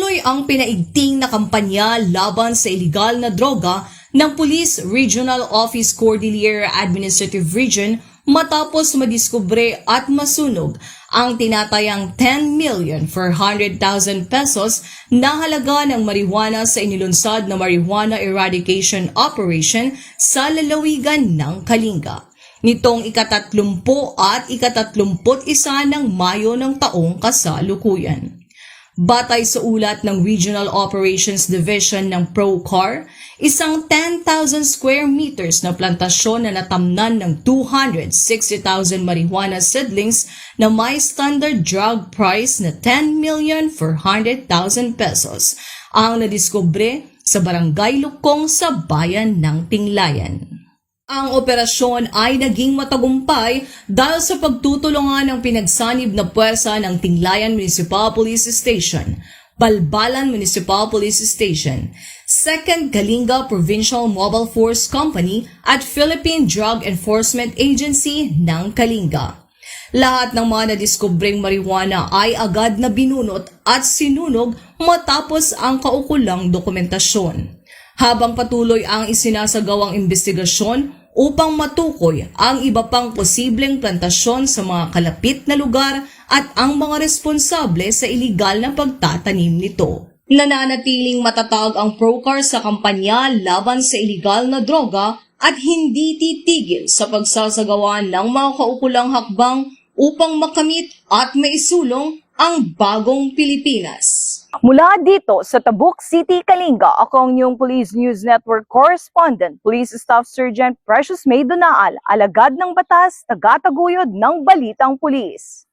Patuloy ang pinaigting na kampanya laban sa iligal na droga ng Police Regional Office Cordillera Administrative Region matapos madiskubre at masunog ang tinatayang 10,400,000 pesos na halaga ng marijuana sa inilunsad na Marijuana Eradication Operation sa lalawigan ng Kalinga. Nitong ika-30 at ika-31 ng Mayo ng taong kasalukuyan. Batay sa ulat ng Regional Operations Division ng ProCar, isang 10,000 square meters na plantasyon na natamnan ng 260,000 marijuana seedlings na may standard drug price na 10,400,000 pesos ang nadiskubre sa Barangay Lukong sa bayan ng Tinglayan. Ang operasyon ay naging matagumpay dahil sa pagtutulungan ng pinagsanib na puwersa ng Tinglayan Municipal Police Station, Balbalan Municipal Police Station, 2nd Kalinga Provincial Mobile Force Company at Philippine Drug Enforcement Agency ng Kalinga. Lahat ng mga nadiskubreng marijuana ay agad na binunot at sinunog matapos ang kaukulang dokumentasyon. Habang patuloy ang isinasagawang investigasyon upang matukoy ang iba pang posibleng plantasyon sa mga kalapit na lugar at ang mga responsable sa iligal na pagtatanim nito. Nananatiling matatag ang ProCar sa kampanya laban sa iligal na droga at hindi titigil sa pagsasagawa ng mga kaukulang hakbang upang makamit at maisulong ang bagong Pilipinas. Mula dito sa Tabuk City, Kalinga, ako ang inyong Police News Network Correspondent, Police Staff Sergeant Precious May Donaal, alagad ng batas, tagataguyod ng balitang pulis.